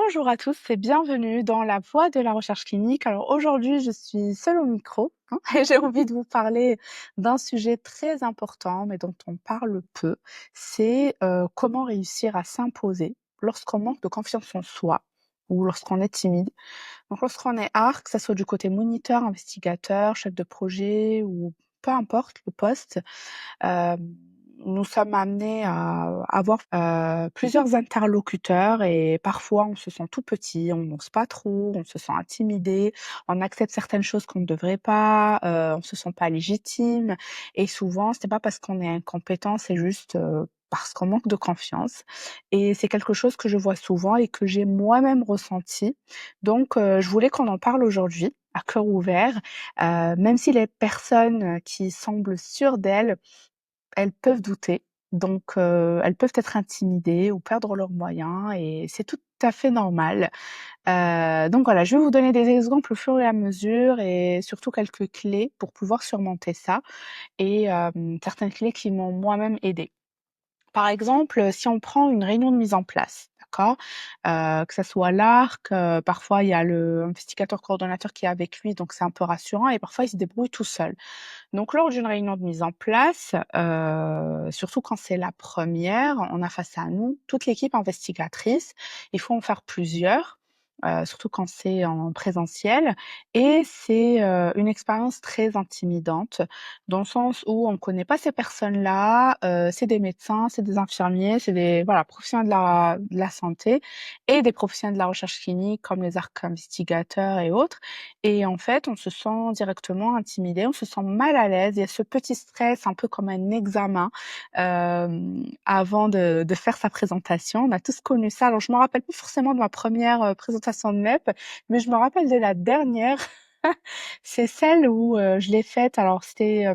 Bonjour à tous et bienvenue dans la voie de la recherche clinique. Alors aujourd'hui, je suis seule au micro, hein, et j'ai envie de vous parler d'un sujet très important, mais dont on parle peu. C'est comment réussir à s'imposer lorsqu'on manque de confiance en soi ou lorsqu'on est timide. Donc lorsqu'on est ARC, que ce soit du côté moniteur, investigateur, chef de projet ou peu importe le poste, nous sommes amenés à avoir, plusieurs interlocuteurs et parfois on se sent tout petit, on n'ose pas trop, on se sent intimidé, on accepte certaines choses qu'on ne devrait pas, on se sent pas légitime et souvent c'est pas parce qu'on est incompétent, c'est juste, parce qu'on manque de confiance et c'est quelque chose que je vois souvent et que j'ai moi-même ressenti. Donc je voulais qu'on en parle aujourd'hui à cœur ouvert, même si les personnes qui semblent sûres d'elles, elles peuvent douter, donc elles peuvent être intimidées ou perdre leurs moyens et c'est tout à fait normal. Donc voilà, je vais vous donner des exemples au fur et à mesure et surtout quelques clés pour pouvoir surmonter ça et certaines clés qui m'ont moi-même aidée. Par exemple, si on prend une réunion de mise en place, d'accord? Que ça soit l'ARC, parfois il y a le investigateur coordonnateur qui est avec lui, donc c'est un peu rassurant et parfois il se débrouille tout seul. Donc lors d'une réunion de mise en place, surtout quand c'est la première, on a face à nous toute l'équipe investigatrice. Il faut en faire plusieurs, surtout quand c'est en présentiel et c'est, une expérience très intimidante dans le sens où on ne connaît pas ces personnes-là, c'est des médecins, c'est des infirmiers, c'est des voilà, professionnels de la santé et des professionnels de la recherche clinique comme les arcs investigateurs et autres et en fait, on se sent directement intimidé, on se sent mal à l'aise. Il y a ce petit stress, un peu comme un examen, avant de faire sa présentation. On a tous connu ça. Alors je me rappelle plus forcément de ma première, présentation de NEP, mais je me rappelle de la dernière. C'est celle où, je l'ai faite, alors c'était,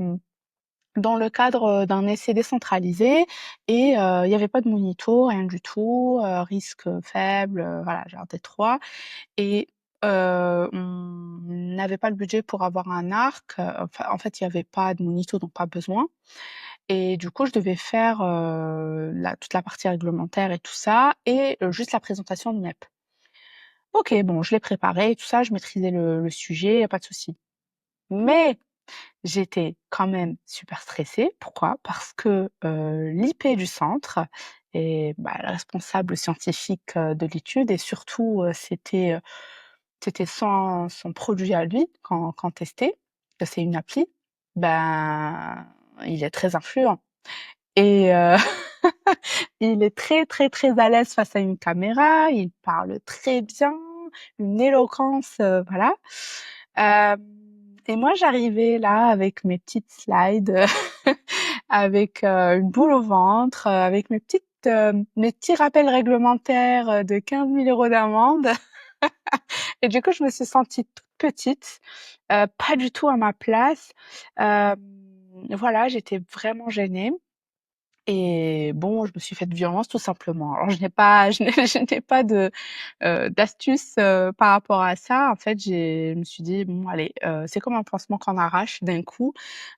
dans le cadre, d'un essai décentralisé et il y avait pas de monito, rien du tout, risque, faible, voilà, j'ai un T3 et on n'avait pas le budget pour avoir un arc, enfin, en fait, il y avait pas de monito, donc pas besoin et du coup, je devais faire, la toute la partie réglementaire et tout ça et juste la présentation de MEP. OK, bon, je l'ai préparé et tout ça, je maîtrisais le sujet, y a pas de souci. Mais j'étais quand même super stressée. Pourquoi? Parce que, l'IP du centre est, bah, la responsable scientifique, de l'étude et surtout, c'était son produit à lui quand testé, que c'est une appli, ben, il est très influent et il est très, très, très à l'aise face à une caméra, il parle très bien, une éloquence, voilà. Hem et moi j'arrivais là avec mes petites slides, avec, une boule au ventre, avec mes petits rappels réglementaires, de 15 000 € d'amende et du coup, je me suis sentie toute petite, pas du tout à ma place. Hem, voilà, j'étais vraiment gênée et bon, je me suis faite violence tout simplement. Alors je n'ai pas je n'ai pas d'astuce, par rapport à ça. En fait, je me suis dit: «Bon allez, c'est comme un pansement qu'on arrache d'un coup»,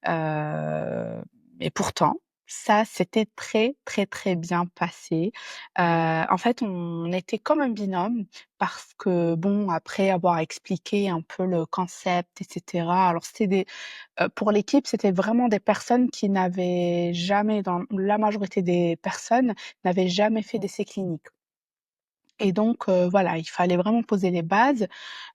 et pourtant, ça s'était très, très, très bien passé. En fait, on était comme un binôme parce que bon, après avoir expliqué un peu le concept et cetera, alors c'était pour l'équipe, c'était vraiment des personnes qui n'avaient jamais dans la majorité des personnes, n'avaient jamais fait d'essais cliniques. Et donc voilà, il fallait vraiment poser les bases,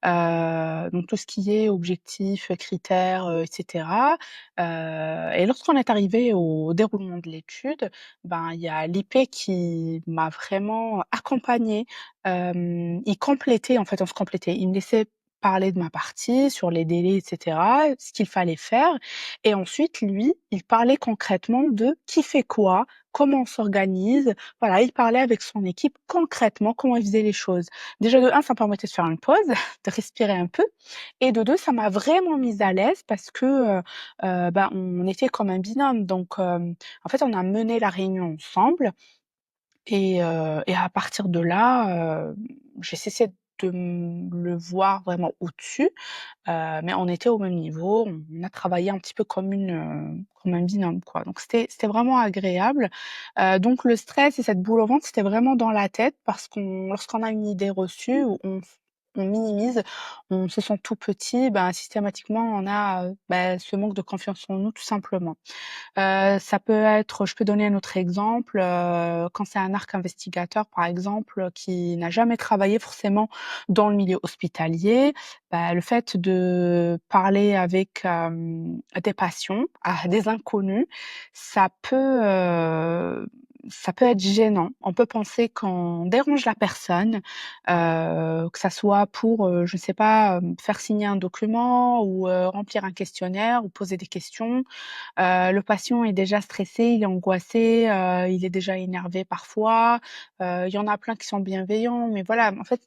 donc tout ce qui est objectifs, critères, et cetera, et lorsqu'on est arrivé au déroulement de l'étude, ben, il y a l'IP qui m'a vraiment accompagnée, il complétait, en fait, on se complétait. Il me laissait parler de ma partie sur les délais et cetera, ce qu'il fallait faire et ensuite lui, il parlait concrètement de qui fait quoi, comment on s'organise, voilà, il parlait avec son équipe concrètement comment il faisait les choses. Déjà de un, ça me permettait de faire une pause, de respirer un peu et de 2, ça m'a vraiment mise à l'aise parce que, ben, on était comme un binôme donc en fait, on a mené la réunion ensemble et à partir de là, j'ai cessé de le voir vraiment au-dessus, mais on était au même niveau. On a travaillé un petit peu comme un binôme, quoi. Donc c'était vraiment agréable. Donc le stress et cette boule au ventre, c'était vraiment dans la tête parce qu'on lorsqu'on a une idée reçue, on minimise, on se sent tout petit, ben, systématiquement, on a, ce manque de confiance en nous, tout simplement. Ça peut être je peux donner un autre exemple, quand c'est un arc investigateur, par exemple, qui n'a jamais travaillé forcément dans le milieu hospitalier, bah, le fait de parler avec, des patients, à des inconnus, ça peut, heu, ça peut être gênant. On peut penser qu'on dérange la personne, que ça soit pour, je sais pas, faire signer un document ou, remplir un questionnaire ou poser des questions. Le patient est déjà stressé, il est angoissé, il est déjà énervé parfois. Il y en a plein qui sont bienveillants, mais voilà, en fait,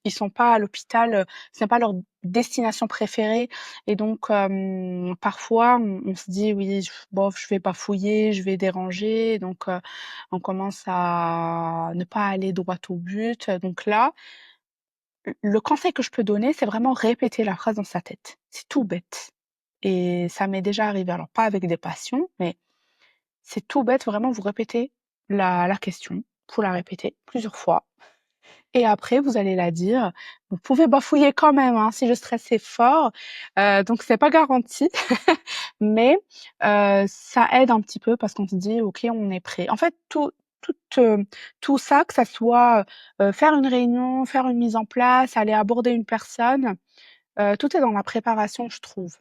ils sont pas à l'hôpital, ce n'est pas leur destination préférée et donc parfois on se dit: «Oui, bof, je vais pas fouiller, je vais déranger», donc on commence à ne pas aller droit au but. Donc là, le conseil que je peux donner, c'est vraiment répéter la phrase dans sa tête. C'est tout bête et ça m'est déjà arrivé, alors pas avec des patients, mais c'est tout bête, vraiment, vous répétez la question. Faut la répéter plusieurs fois et après vous allez la dire. Vous pouvez bafouiller quand même, hein, si le stress est fort, donc c'est pas garanti, mais ça aide un petit peu parce qu'on se dit: «OK, on est prêt». En fait, tout ça, que ça soit, faire une réunion, faire une mise en place, aller aborder une personne, tout est dans la préparation, je trouve.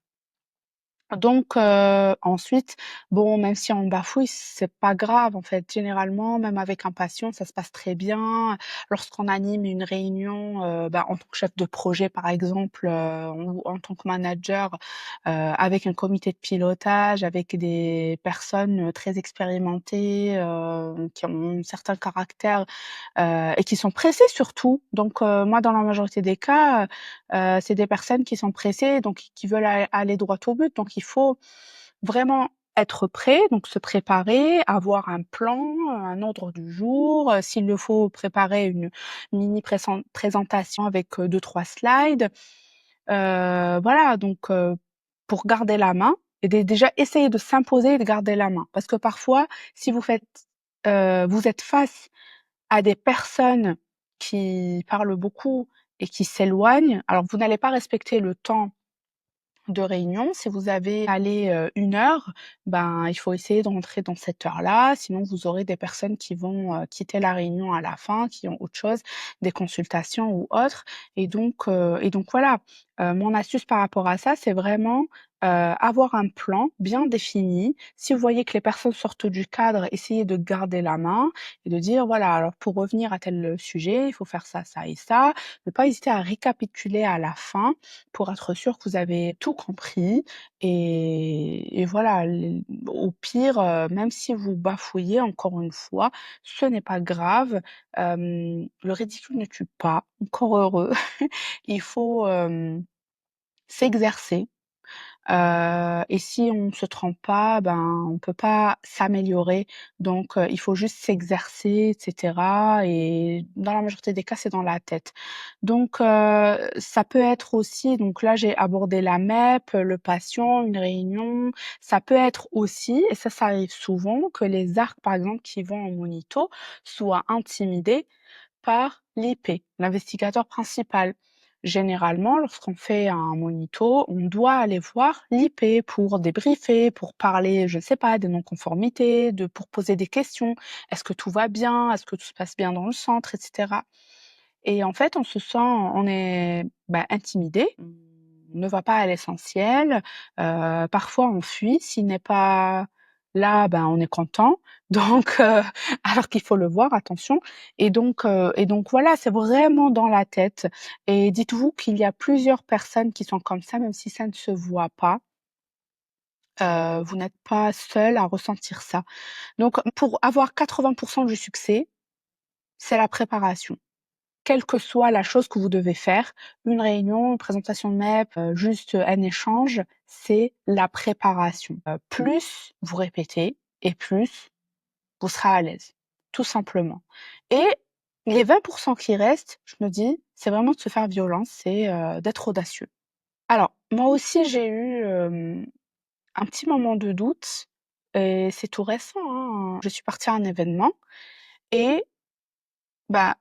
Donc ensuite, bon, même si on bafouille, c'est pas grave, en fait. Généralement, même avec un patient, ça se passe très bien. Lorsqu'on anime une réunion, en tant que chef de projet, par exemple, ou en tant que manager, avec un comité de pilotage, avec des personnes, très expérimentées, qui ont certains caractères, et qui sont pressées surtout. Donc moi, dans la majorité des cas, c'est des personnes qui sont pressées, donc qui veulent aller droit au but. Donc il faut vraiment être prêt, donc se préparer, avoir un plan, un ordre du jour, s'il le faut préparer une mini présentation avec, 2-3 slides. Voilà, donc pour garder la main et déjà essayer de s'imposer et de garder la main. Parce que parfois, si vous êtes face à des personnes qui parlent beaucoup et qui s'éloignent, alors vous n'allez pas respecter le temps de réunion. Si vous avez allé, 1 heure, ben, il faut essayer de rentrer dans cette heure-là, sinon vous aurez des personnes qui vont, quitter la réunion à la fin, qui ont autre chose, des consultations ou autres et donc voilà. Mon astuce par rapport à ça, c'est vraiment, avoir un plan bien défini. Si vous voyez que les personnes sortent du cadre, essayez de garder la main et de dire: «Voilà, alors pour revenir à tel sujet, il faut faire ça, ça et ça». Ne pas hésiter à récapituler à la fin pour être sûr que vous avez tout compris et voilà, au pire, même si vous bafouillez encore une fois, ce n'est pas grave, le ridicule ne tue pas, encore heureux. Il faut, s'exercer. Et si on ne se trompe pas, ben, on peut pas s'améliorer. Donc, il faut juste s'exercer et cetera et dans la majorité des cas, c'est dans la tête. Donc, ça peut être aussi donc là, j'ai abordé la MEP, le patient, une réunion. Ça peut être aussi, et ça arrive souvent, que les ARC, par exemple, qui vont en monito, soient intimidés par l'IP, l'investigateur principal. Généralement, lorsqu'on fait un monito, on doit aller voir l'IP pour débriefer, pour parler, je ne sais pas, des non-conformités, pour poser des questions. Est-ce que tout va bien? Est-ce que tout se passe bien dans le centre, etc. Et en fait, on est intimidé, on ne va pas à l'essentiel, parfois on fuit, s'il n'est pas là, ben, on est content, donc alors qu'il faut le voir, attention et donc voilà, c'est vraiment dans la tête et dites-vous qu'il y a plusieurs personnes qui sont comme ça, même si ça ne se voit pas, vous n'êtes pas seul à ressentir ça. Donc pour avoir 80 du succès, c'est la préparation. Quelle que soit la chose que vous devez faire, une réunion, une présentation de MEP, juste un échange, c'est la préparation. Plus vous répétez et plus vous serez à l'aise, tout simplement. Et Les 20 qui restent, je me dis, c'est vraiment de se faire violence, c'est, d'être audacieux. Alors, moi aussi, j'ai eu, un petit moment de doute et c'est tout récent, hein. Je suis partie à un événement et bah,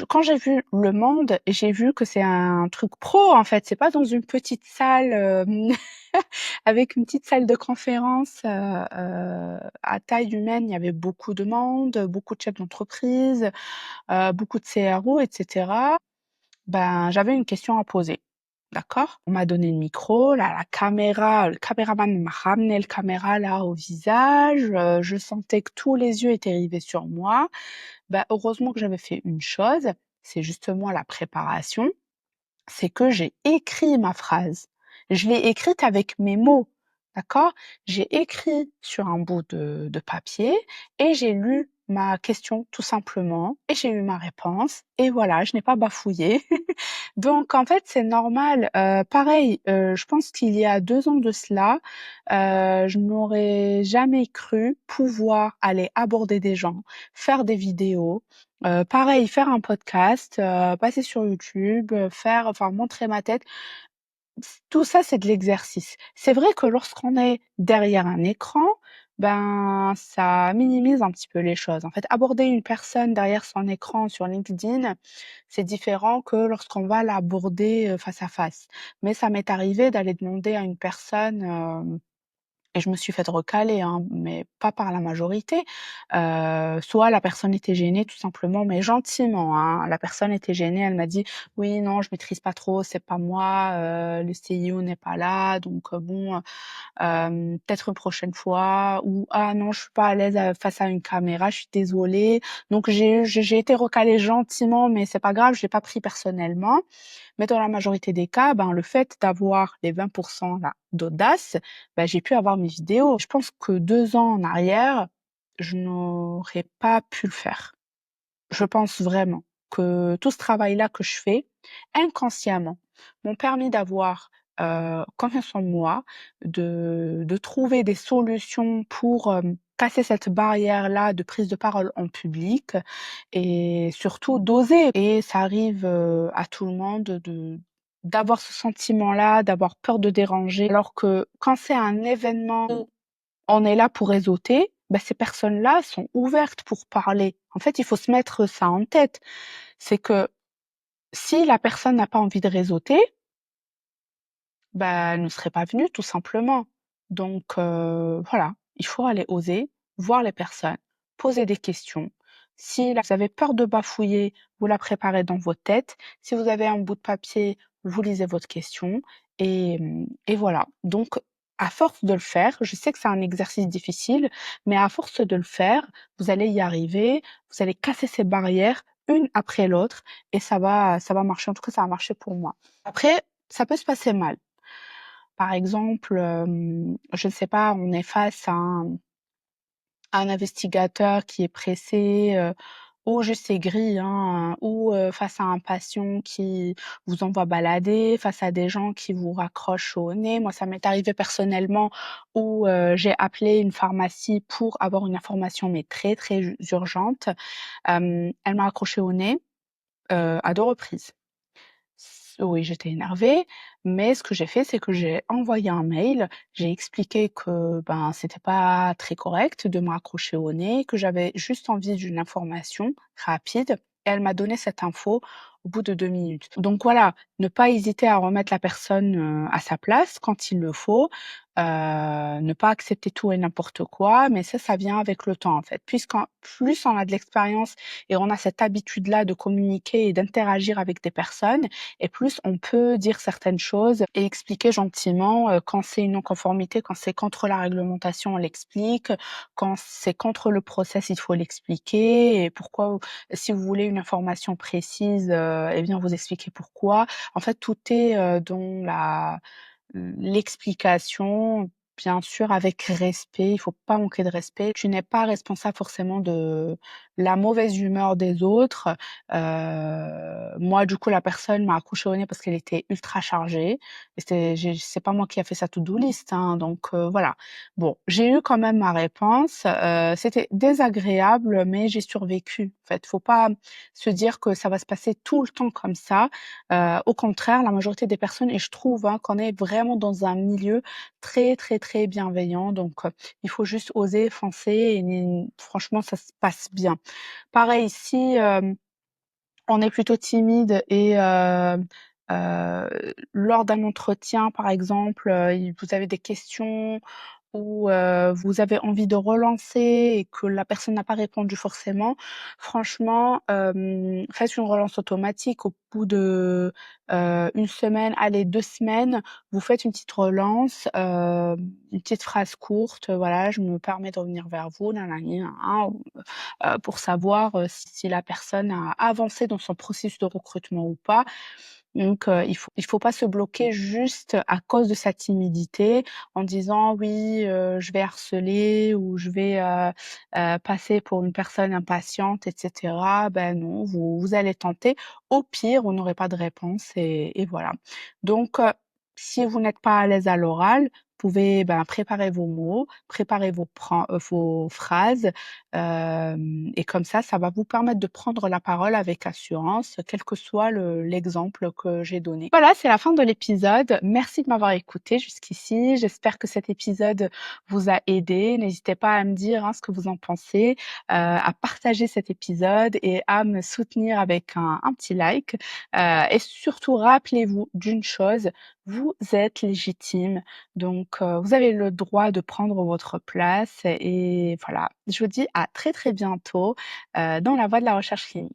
quand j'ai vu le monde, j'ai vu que c'est un truc pro, en fait. C'est pas dans une petite salle, avec une petite salle de conférence, à taille humaine. Il y avait beaucoup de monde, beaucoup de chefs d'entreprise, beaucoup de CRO et cetera. Ben, j'avais une question à poser, d'accord? On m'a donné le micro, là, la caméra, le caméraman m'a ramené le caméra là au visage, je sentais que tous les yeux étaient rivés sur moi. Bah, heureusement que j'avais fait une chose, c'est justement la préparation, c'est que j'ai écrit ma phrase. Je l'ai écrite avec mes mots, d'accord? J'ai écrit sur un bout de papier et j'ai lu ma question tout simplement et j'ai eu ma réponse et voilà, je n'ai pas bafouillé. Donc en fait, c'est normal. Pareil, je pense qu'il y a 2 ans de cela, je n'aurais jamais cru pouvoir aller aborder des gens, faire des vidéos, pareil, faire un podcast, passer sur YouTube, faire enfin montrer ma tête. Tout ça, c'est de l'exercice. C'est vrai que lorsqu'on est derrière un écran, ben, ça minimise un petit peu les choses. En fait, aborder une personne derrière son écran sur LinkedIn, c'est différent que lorsqu'on va l'aborder, face à face. Mais ça m'est arrivé d'aller demander à une personne, et je me suis faite recaler, hein, mais pas par la majorité. Soit la personne était gênée tout simplement, mais gentiment, hein. La personne était gênée, elle m'a dit: «Oui, non, je maîtrise pas trop, c'est pas moi, le CIO n'est pas là, donc bon, peut-être une prochaine fois» ou «Ah non, je suis pas à l'aise, face à une caméra, je suis désolée». Donc j'ai été recalée gentiment, mais c'est pas grave, je l'ai pas pris personnellement. Mais dans la majorité des cas, ben, le fait d'avoir les 20 là d'audace, ben, j'ai pu avoir mes vidéos. Je pense que 2 ans en arrière, je n'aurais pas pu le faire. Je pense vraiment que tout ce travail-là que je fais, inconsciemment, m'ont permis d'avoir, confiance en moi, de trouver des solutions pour, casser cette barrière-là de prise de parole en public et surtout d'oser. Et ça arrive, à tout le monde d'avoir ce sentiment-là, d'avoir peur de déranger, alors que quand c'est un événement on est là pour réseauter, bah, ces personnes-là sont ouvertes pour parler. En fait, il faut se mettre ça en tête. C'est que si la personne n'a pas envie de réseauter, bah, elle ne serait pas venue tout simplement. Donc voilà, il faut aller oser, voir les personnes, poser des questions. Si là, vous avez peur de bafouiller, vous la préparez dans votre tête. Si vous avez un bout de papier, vous lisez votre question et voilà. Donc à force de le faire, je sais que c'est un exercice difficile, mais à force de le faire, vous allez y arriver, vous allez casser ces barrières une après l'autre et ça va marcher. En tout cas, ça a marché pour moi. Après, ça peut se passer mal. Par exemple, je ne sais pas, on est face à un investigateur qui est pressé, ou juste aigri, hein, ou face à un patient qui vous envoie balader, face à des gens qui vous raccrochent au nez. Moi, ça m'est arrivé personnellement où, j'ai appelé une pharmacie pour avoir une information, mais très, très urgente. Elle m'a accroché au nez, à 2 reprises. Oui, j'étais énervée, mais ce que j'ai fait, c'est que j'ai envoyé un mail. J'ai expliqué que, ben, c'était pas très correct de me raccrocher au nez, que j'avais juste envie d'une information rapide et elle m'a donné cette info au bout de 2 minutes. Donc voilà, ne pas hésiter à remettre la personne, à sa place quand il le faut, ne pas accepter tout et n'importe quoi, mais ça vient avec le temps, en fait. Puisqu'en plus on a de l'expérience et on a cette habitude-là de communiquer et d'interagir avec des personnes, et plus on peut dire certaines choses et expliquer gentiment, quand c'est une non-conformité, quand c'est contre la réglementation, on l'explique, quand c'est contre le process, il faut l'expliquer et pourquoi si vous voulez une information précise, eh bien vous expliquez pourquoi. En fait, tout est, dans l'explication bien sûr avec respect, il faut pas manquer de respect. Tu n'es pas responsable forcément de la mauvaise humeur des autres. Moi, du coup, la personne m'a accroché au nez parce qu'elle était ultra chargée et c'est pas moi qui a fait sa to-do list, hein, donc voilà. Bon, j'ai eu quand même ma réponse, c'était désagréable, mais j'ai survécu. En fait, faut pas se dire que ça va se passer tout le temps comme ça. Au contraire, la majorité des personnes et je trouve, hein, qu'on est vraiment dans un milieu très, très, très bienveillant, donc il faut juste oser, foncer et franchement, ça se passe bien. Pareil, si, on est plutôt timide et lors d'un entretien, par exemple, il vous avez des questions ou vous avez envie de relancer et que la personne n'a pas répondu forcément, franchement, faites une relance automatique. Au bout de, 1 semaine, allez 2 semaines, vous faites une petite relance, une petite phrase courte, voilà: «Je me permets de revenir vers vous, nanani, nin pour savoir, si la personne a avancé dans son processus de recrutement ou pas. Donc il faut pas se bloquer juste à cause de sa timidité en disant: «Oui, je vais harceler ou je vais, passer pour une personne impatiente et cetera». Ben non, vous allez tenter. Au pire, vous n'aurez pas de réponse et voilà. Donc si vous n'êtes pas à l'aise à l'oral, vous pouvez, ben, préparer vos mots, préparer vos phrases, et comme ça va vous permettre de prendre la parole avec assurance, quel que soit l'exemple que j'ai donné. Voilà, c'est la fin de l'épisode. Merci de m'avoir écouté jusqu'ici. J'espère que cet épisode vous a aidé. N'hésitez pas à me dire, hein, ce que vous en pensez, à partager cet épisode et à me soutenir avec un petit like. Et surtout, rappelez-vous d'une chose, vous êtes légitime, donc vous avez le droit de prendre votre place et voilà. Je vous dis à très, très bientôt, dans la voie de la recherche clinique.